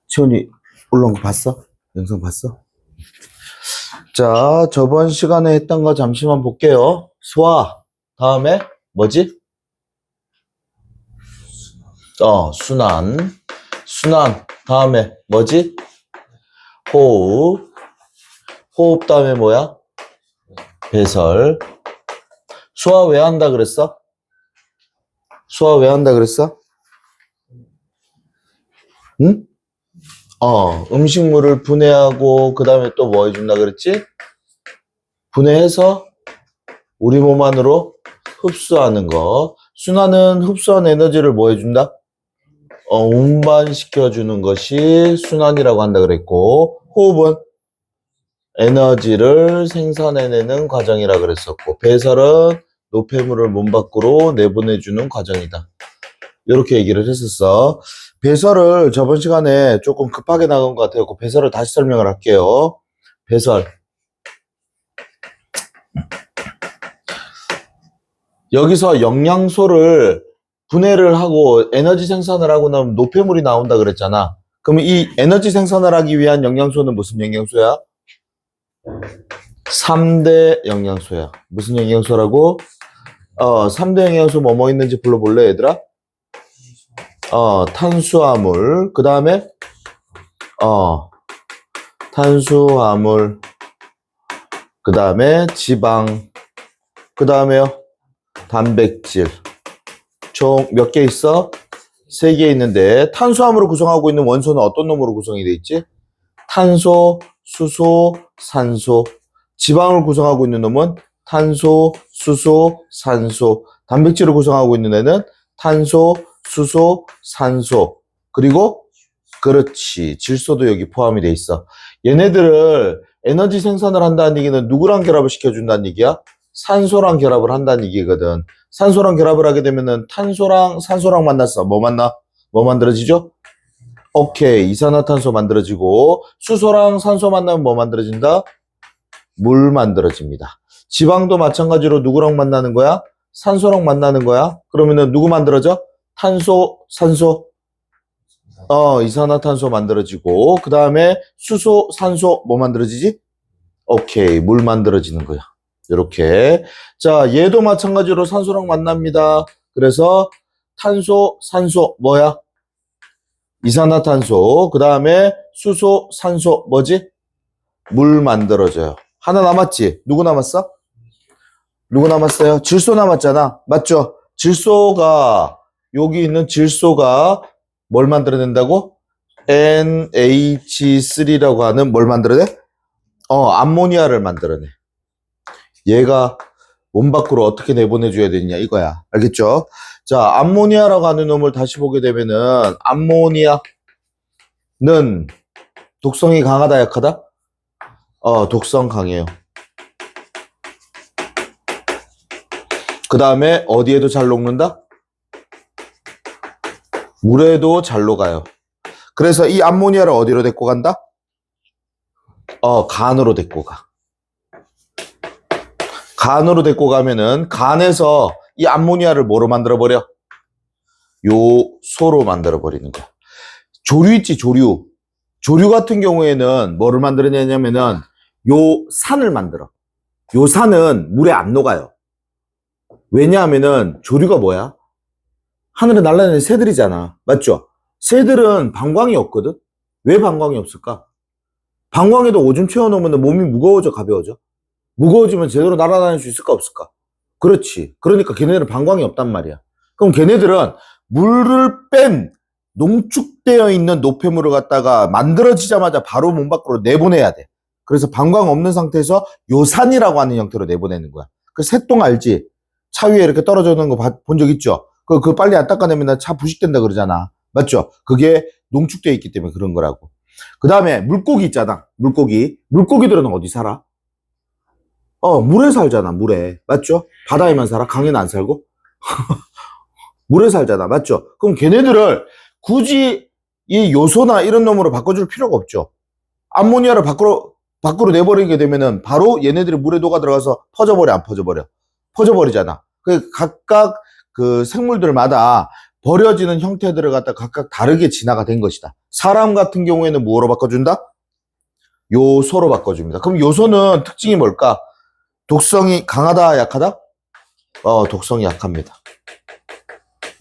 시원이 올라온 거 봤어? 영상 봤어? 자, 저번 시간에 했던 거 잠시만 볼게요. 소화. 다음에 뭐지? 순환. 순환. 다음에 뭐지? 호흡. 호흡 다음에 뭐야? 배설. 소화 왜 한다 그랬어? 소화 왜 한다 그랬어? 응? 음식물을 분해하고 그 다음에 또 뭐 해준다 그랬지? 분해해서 우리 몸 안으로 흡수하는 거. 순환은 흡수한 에너지를 뭐 해준다? 운반시켜주는 것이 순환이라고 한다 그랬고, 호흡은 에너지를 생산해내는 과정이라 그랬었고, 배설은 노폐물을 몸 밖으로 내보내주는 과정이다. 이렇게 얘기를 했었어. 배설을 저번 시간에 조금 급하게 나간 것 같아요. 배설을 다시 설명을 할게요. 배설. 여기서 영양소를 분해를 하고 에너지 생산을 하고 나면 노폐물이 나온다 그랬잖아. 그럼 이 에너지 생산을 하기 위한 영양소는 무슨 영양소야? 3대 영양소야. 무슨 영양소라고? 3대 영양소 뭐 있는지 불러볼래, 얘들아? 탄수화물, 그 다음에, 탄수화물, 그 다음에 지방, 그 다음에요, 단백질. 총 몇 개 있어? 3개 있는데, 탄수화물을 구성하고 있는 원소는 어떤 놈으로 구성이 돼 있지? 탄소, 수소, 산소. 지방을 구성하고 있는 놈은 탄소, 수소, 산소. 단백질을 구성하고 있는 애는 탄소, 수소, 산소. 그리고 그렇지, 질소도 여기 포함이 돼 있어. 얘네들을 에너지 생산을 한다는 얘기는 누구랑 결합을 시켜준다는 얘기야? 산소랑 결합을 한다는 얘기거든. 산소랑 결합을 하게 되면은 탄소랑 산소랑 만났어. 뭐 만나? 뭐 만들어지죠? 오케이, 이산화탄소 만들어지고, 수소랑 산소 만나면 뭐 만들어진다? 물 만들어집니다. 지방도 마찬가지로 누구랑 만나는 거야? 산소랑 만나는 거야? 그러면은 누구 만들어져? 탄소, 산소, 이산화탄소 만들어지고, 그 다음에 수소, 산소 뭐 만들어지지? 오케이, 물 만들어지는 거야. 이렇게. 자, 얘도 마찬가지로 산소랑 만납니다. 그래서 탄소, 산소 뭐야? 이산화탄소, 그 다음에 수소, 산소 뭐지? 물 만들어져요. 하나 남았지? 누구 남았어? 누구 남았어요? 질소 남았잖아. 맞죠? 질소가, 여기 있는 질소가 뭘 만들어낸다고? NH3라고 하는 뭘 만들어내? 암모니아를 만들어내. 얘가 몸 밖으로 어떻게 내보내줘야 되느냐 이거야. 알겠죠? 자, 암모니아라고 하는 놈을 다시 보게 되면은 암모니아는 독성이 강하다 약하다? 독성 강해요. 그 다음에 어디에도 잘 녹는다? 물에도 잘 녹아요. 그래서 이 암모니아를 어디로 데리고 간다? 간으로 데리고 가. 간으로 데리고 가면은 간에서 이 암모니아를 뭐로 만들어버려? 요소로 만들어버리는 거야. 조류 있지, 조류. 조류 같은 경우에는 뭐를 만들어내냐면은 요 산을 만들어. 요 산은 물에 안 녹아요. 왜냐하면은 조류가 뭐야? 하늘에 날아다니는 새들이잖아. 맞죠? 새들은 방광이 없거든? 왜 방광이 없을까? 방광에도 오줌 채워놓으면 몸이 무거워져, 가벼워져? 무거워지면 제대로 날아다닐 수 있을까, 없을까? 그렇지. 그러니까 걔네들은 방광이 없단 말이야. 그럼 걔네들은 물을 뺀 농축되어 있는 노폐물을 갖다가 만들어지자마자 바로 몸 밖으로 내보내야 돼. 그래서 방광 없는 상태에서 요산이라고 하는 형태로 내보내는 거야. 그 새똥 알지? 차 위에 이렇게 떨어져 있는 거 본 적 있죠? 그거 빨리 안 닦아내면 차 부식된다 그러잖아. 맞죠? 그게 농축되어 있기 때문에 그런 거라고. 그 다음에 물고기 있잖아. 물고기. 물고기들은 어디 살아? 물에 살잖아, 물에. 맞죠? 바다에만 살아? 강에는 안 살고? 물에 살잖아. 맞죠? 그럼 걔네들을 굳이 이 요소나 이런 놈으로 바꿔줄 필요가 없죠. 암모니아를 밖으로 내버리게 되면은 바로 얘네들이 물에 녹아 들어가서 퍼져버려, 안 퍼져버려? 퍼져버리잖아. 각각 그 생물들마다 버려지는 형태들을 갖다 각각 다르게 진화가 된 것이다. 사람 같은 경우에는 뭐로 바꿔준다? 요소로 바꿔줍니다. 그럼 요소는 특징이 뭘까? 독성이 강하다, 약하다? 독성이 약합니다.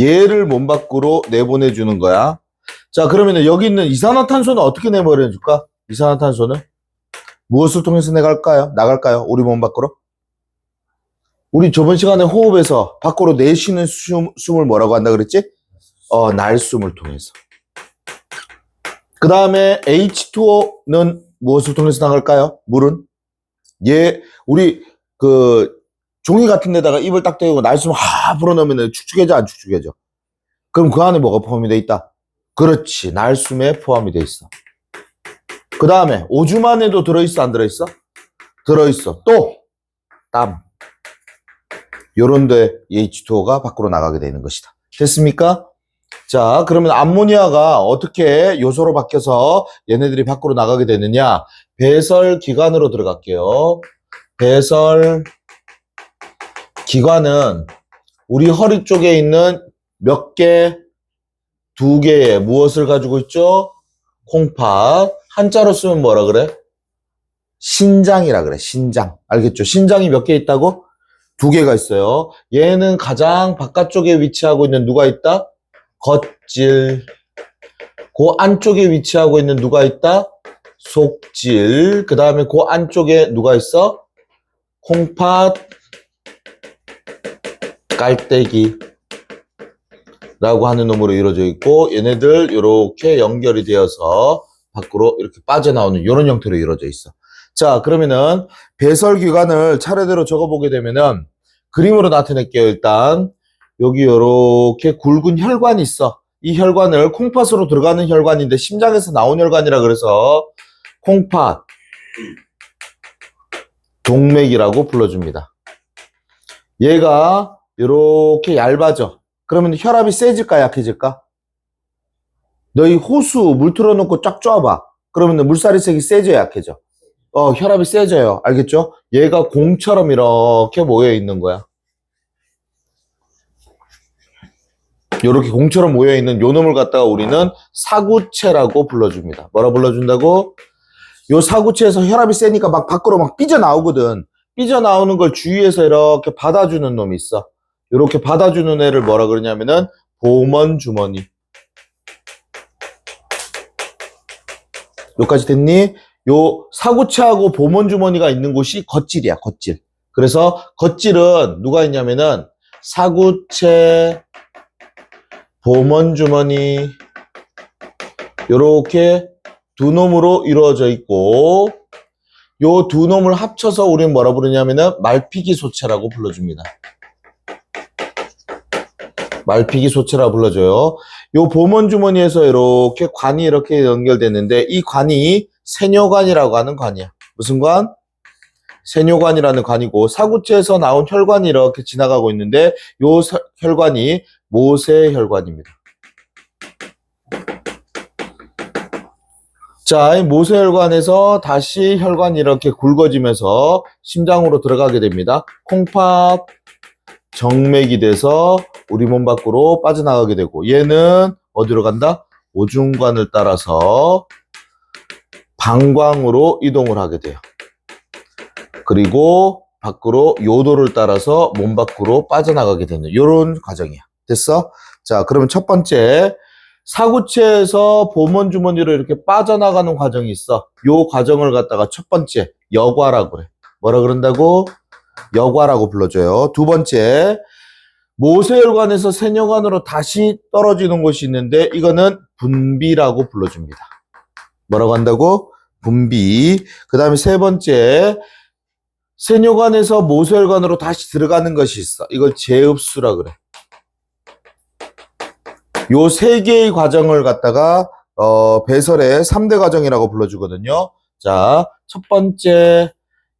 얘를 몸 밖으로 내보내주는 거야. 자, 그러면 여기 있는 이산화탄소는 어떻게 내보내줄까? 이산화탄소는 무엇을 통해서 나갈까요? 우리 몸 밖으로? 우리 저번 시간에 호흡에서 밖으로 내쉬는 숨을 뭐라고 한다 그랬지? 날숨을 통해서. 그 다음에 H2O는 무엇을 통해서 나갈까요? 물은? 우리 종이 같은 데다가 입을 딱 대고 날숨 불어넣으면 축축해져, 안 축축해져? 그럼 그 안에 뭐가 포함이 돼 있다? 그렇지, 날숨에 포함이 돼 있어. 그 다음에 오줌 안에도 들어있어, 안 들어있어? 들어있어. 또 땀. 요런데 H2O가 밖으로 나가게 되는 것이다. 됐습니까? 자, 그러면 암모니아가 어떻게 요소로 바뀌어서 얘네들이 밖으로 나가게 되느냐? 배설기관으로 들어갈게요. 배설기관은 우리 허리 쪽에 있는 몇 개? 2개의 무엇을 가지고 있죠? 콩팥. 한자로 쓰면 뭐라 그래? 신장이라 그래. 신장. 알겠죠? 신장이 몇 개 있다고? 2개가 있어요. 얘는 가장 바깥쪽에 위치하고 있는 누가 있다? 겉질. 그 안쪽에 위치하고 있는 누가 있다? 속질. 그 다음에 그 안쪽에 누가 있어? 콩팥, 깔때기 라고 하는 놈으로 이루어져 있고, 얘네들 이렇게 연결이 되어서 밖으로 이렇게 빠져나오는 이런 형태로 이루어져 있어. 자, 그러면은 배설기관을 차례대로 적어보게 되면은 그림으로 나타낼게요. 일단 여기 이렇게 굵은 혈관이 있어. 이 혈관을 콩팥으로 들어가는 혈관인데 심장에서 나온 혈관이라 그래서 콩팥 동맥이라고 불러줍니다. 얘가 이렇게 얇아져. 그러면 혈압이 세질까, 약해질까? 너희 호수 물 틀어놓고 쫙 쪼아봐. 그러면 물살이 세기 세져, 약해져? 혈압이 세져요. 알겠죠? 얘가 공처럼 이렇게 모여 있는 거야. 이렇게 공처럼 모여 있는 요 놈을 갖다가 우리는 사구체라고 불러줍니다. 뭐라 불러준다고? 요 사구체에서 혈압이 세니까 막 밖으로 막 삐져나오거든. 삐져나오는 걸 주위에서 이렇게 받아주는 놈이 있어. 이렇게 받아주는 애를 뭐라 그러냐면은 보먼주머니. 여기까지 됐니? 요 사구체하고 보먼주머니가 있는 곳이 겉질이야, 겉질. 그래서 겉질은 누가 있냐면은 사구체, 보먼주머니 요렇게 두 놈으로 이루어져 있고, 요 두 놈을 합쳐서 우리는 뭐라 부르냐면은 말피기소체라고 불러줍니다. 말피기소체라고 불러줘요. 요 보먼주머니에서 이렇게 관이 이렇게 연결되는데 이 관이 세뇨관이라고 하는 관이야. 무슨 관? 세뇨관이라는 관이고, 사구체에서 나온 혈관이 이렇게 지나가고 있는데 요 혈관이 모세혈관입니다. 자, 이 모세혈관에서 다시 혈관이 이렇게 굵어지면서 심장으로 들어가게 됩니다. 콩팥 정맥이 돼서 우리 몸 밖으로 빠져나가게 되고, 얘는 어디로 간다? 오중관을 따라서 방광으로 이동을 하게 돼요. 그리고 밖으로 요도를 따라서 몸 밖으로 빠져나가게 되는 이런 과정이야. 됐어? 자, 그러면 첫 번째, 사구체에서 보먼주머니로 이렇게 빠져나가는 과정이 있어. 요 과정을 갖다가 첫 번째 여과라고 그래. 뭐라 그런다고? 여과라고 불러줘요. 두 번째, 모세혈관에서 세뇨관으로 다시 떨어지는 곳이 있는데 이거는 분비라고 불러줍니다. 뭐라고 한다고? 분비. 그 다음에 세 번째, 세뇨관에서 모세혈관으로 다시 들어가는 것이 있어. 이걸 재흡수라 그래. 요 세 개의 과정을 갖다가 배설의 3대 과정이라고 불러주거든요. 자, 첫 번째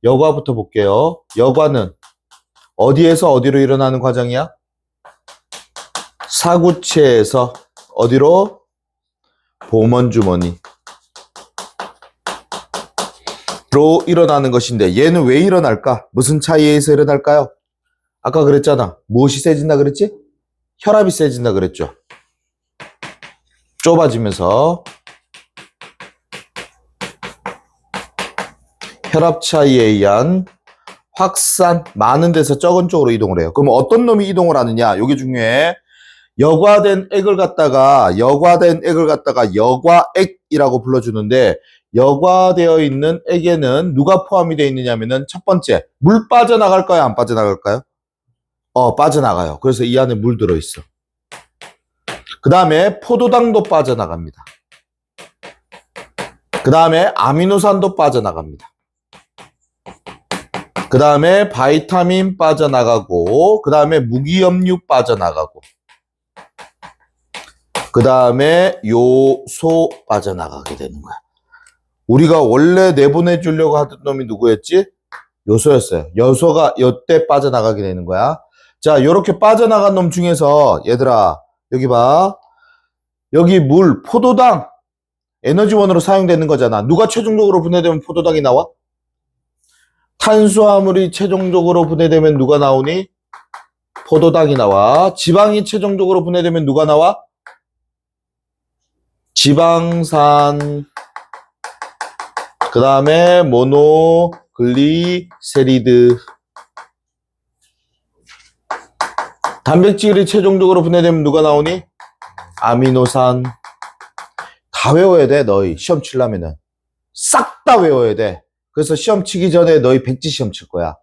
여과부터 볼게요. 여과는 어디에서 어디로 일어나는 과정이야? 사구체에서 어디로? 보먼주머니 로 일어나는 것인데, 얘는 왜 일어날까? 무슨 차이에 의해서 일어날까요? 아까 그랬잖아. 무엇이 세진다 그랬지? 혈압이 세진다 그랬죠. 좁아지면서 혈압 차이에 의한 확산, 많은 데서 적은 쪽으로 이동을 해요. 그럼 어떤 놈이 이동을 하느냐? 이게 중요해. 여과된 액을 갖다가 여과액이라고 불러주는데, 여과되어 있는 액에는 누가 포함이 되어 있느냐면은 첫 번째, 물 빠져나갈까요? 안 빠져나갈까요? 빠져나가요. 그래서 이 안에 물 들어있어. 그 다음에 포도당도 빠져나갑니다. 그 다음에 아미노산도 빠져나갑니다. 그 다음에 바이타민 빠져나가고, 그 다음에 무기염류 빠져나가고, 그 다음에 요소 빠져나가게 되는 거야. 우리가 원래 내보내주려고 하던 놈이 누구였지? 요소였어요. 요소가 요때 빠져나가게 되는 거야. 자, 요렇게 빠져나간 놈 중에서 얘들아, 여기 봐. 여기 물, 포도당, 에너지원으로 사용되는 거잖아. 누가 최종적으로 분해되면 포도당이 나와? 탄수화물이 최종적으로 분해되면 누가 나오니? 포도당이 나와. 지방이 최종적으로 분해되면 누가 나와? 지방산. 그 다음에 모노글리세리드. 단백질이 최종적으로 분해되면 누가 나오니? 아미노산. 다 외워야 돼, 너희. 시험 치려면은. 싹 다 외워야 돼. 그래서 시험 치기 전에 너희 백지 시험 칠 거야.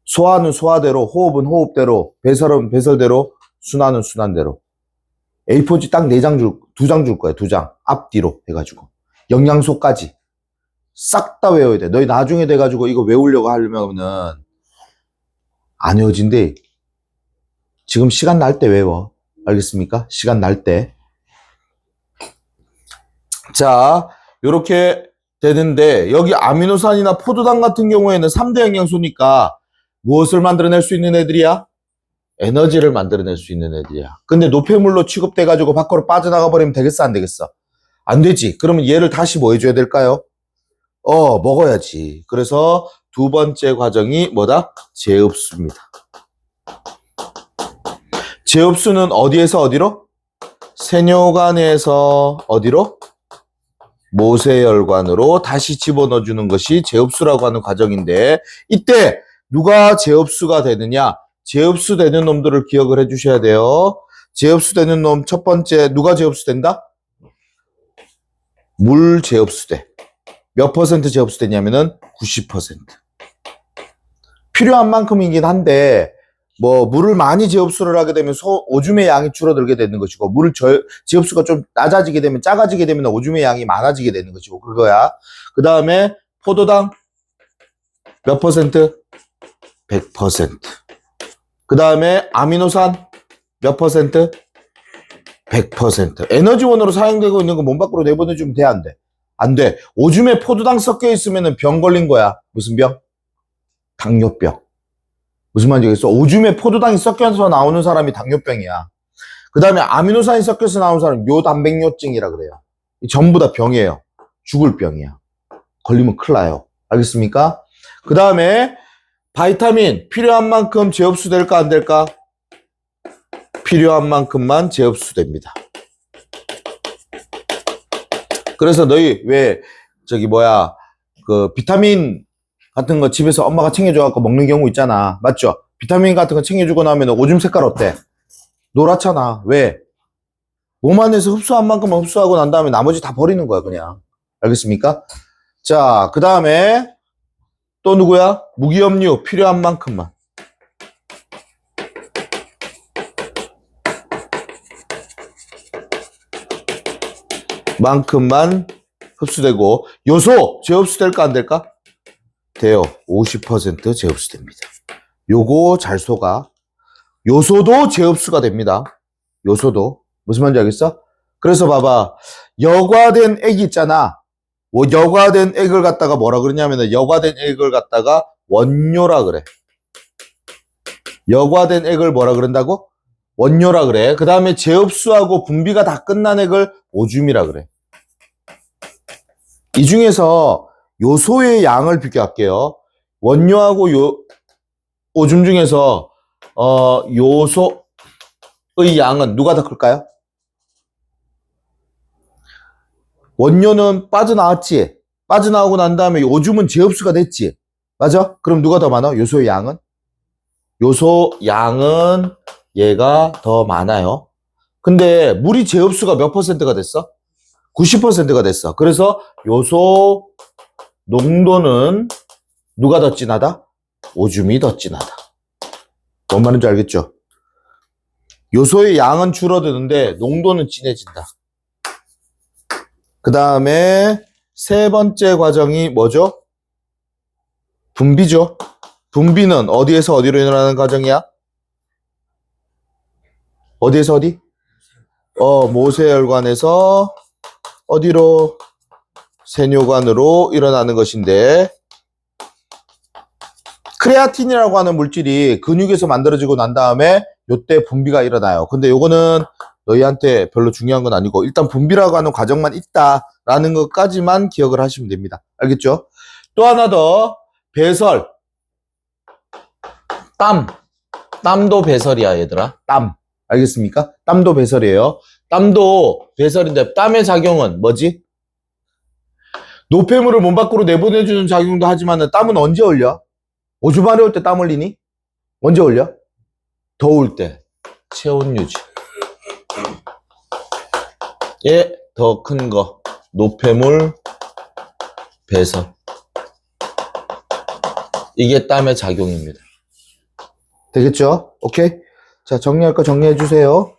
소화는 소화대로, 호흡은 호흡대로, 배설은 배설대로, 순환은 순환대로. A4지 딱 4장 2장 줄 거야, 2장. 앞뒤로 해가지고. 영양소까지. 싹 다 외워야 돼. 너희 나중에 돼가지고 이거 외우려고 하려면은 안 외워진대. 지금 시간 날 때 외워. 알겠습니까? 시간 날 때. 자, 요렇게 되는데, 여기 아미노산이나 포도당 같은 경우에는 3대 영양소니까 무엇을 만들어낼 수 있는 애들이야? 에너지를 만들어낼 수 있는 애들이야. 근데 노폐물로 취급돼가지고 밖으로 빠져나가 버리면 되겠어, 안 되겠어? 안 되지. 그러면 얘를 다시 뭐 해줘야 될까요? 먹어야지. 그래서 두 번째 과정이 뭐다? 재흡수입니다. 재흡수는 어디에서 어디로? 세뇨관에서 어디로? 모세혈관으로 다시 집어넣어주는 것이 재흡수라고 하는 과정인데, 이때 누가 재흡수가 되느냐? 재흡수되는 놈들을 기억을 해주셔야 돼요. 재흡수되는 놈 첫 번째 누가 재흡수된다? 물 재흡수돼. 몇 퍼센트 재흡수되냐면은 90%. 필요한 만큼이긴 한데, 물을 많이 재흡수를 하게 되면 오줌의 양이 줄어들게 되는 것이고, 물을 재흡수가 좀 낮아지게 되면, 작아지게 되면 오줌의 양이 많아지게 되는 것이고, 그거야. 그 다음에 포도당 몇 퍼센트? 100%. 그 다음에 아미노산 몇 퍼센트? 100%. 에너지원으로 사용되고 있는 거 몸 밖으로 내보내주면 돼, 안 돼? 안 돼. 오줌에 포도당 섞여 있으면 병 걸린 거야. 무슨 병? 당뇨병. 무슨 말인지 알겠어? 오줌에 포도당이 섞여서 나오는 사람이 당뇨병이야. 그 다음에 아미노산이 섞여서 나오는 사람은 요단백뇨증이라 그래요. 전부 다 병이에요. 죽을 병이야. 걸리면 큰일 나요. 알겠습니까? 그 다음에 바이타민 필요한 만큼 재흡수 될까 안 될까? 필요한 만큼만 재흡수됩니다. 그래서 너희 비타민 같은 거 집에서 엄마가 챙겨줘갖고 먹는 경우 있잖아. 맞죠? 비타민 같은 거 챙겨주고 나면 오줌 색깔 어때? 노랗잖아. 왜? 몸 안에서 흡수한 만큼만 흡수하고 난 다음에 나머지 다 버리는 거야, 그냥. 알겠습니까? 자, 그 다음에 또 누구야? 무기염류 필요한 만큼만. 만큼만 흡수되고, 요소 재흡수될까 안 될까? 돼요. 50% 재흡수됩니다. 요거 잘 속아. 요소도 재흡수가 됩니다. 요소도. 무슨 말인지 알겠어? 그래서 봐봐. 여과된 액이 있잖아. 여과된 액을 갖다가 뭐라 그러냐면은 여과된 액을 갖다가 원료라 그래. 여과된 액을 뭐라 그런다고? 원료라 그래. 그 다음에 재흡수하고 분비가 다 끝난 액을 오줌이라 그래. 이 중에서 요소의 양을 비교할게요. 원료하고 오줌 중에서 요소의 양은 누가 더 클까요? 원료는 빠져나왔지. 빠져나오고 난 다음에 오줌은 재흡수가 됐지. 맞아? 그럼 누가 더 많아? 요소의 양은? 요소 양은 얘가 더 많아요. 근데 물이 재흡수가 몇 퍼센트가 됐어? 90%가 됐어. 그래서 요소 농도는 누가 더 진하다? 오줌이 더 진하다. 뭔 말인지 알겠죠? 요소의 양은 줄어드는데 농도는 진해진다. 그 다음에 세 번째 과정이 뭐죠? 분비죠. 분비는 어디에서 어디로 일어나는 과정이야? 어디에서 어디? 모세혈관에서 어디로? 세뇨관으로 일어나는 것인데, 크레아틴이라고 하는 물질이 근육에서 만들어지고 난 다음에 요때 분비가 일어나요. 근데 요거는 너희한테 별로 중요한 건 아니고 일단 분비라고 하는 과정만 있다라는 것까지만 기억을 하시면 됩니다. 알겠죠? 또 하나 더, 배설. 땀도 배설이야, 얘들아. 땀. 알겠습니까? 땀도 배설이에요. 땀도 배설인데 땀의 작용은 뭐지? 노폐물을 몸 밖으로 내보내주는 작용도 하지만 땀은 언제 흘려? 오줌 마려울 때 땀 흘리니? 언제 흘려? 더울 때. 체온 유지. 예, 더 큰 거. 노폐물 배설. 이게 땀의 작용입니다. 되겠죠? 오케이? 자, 정리할 거 정리해 주세요.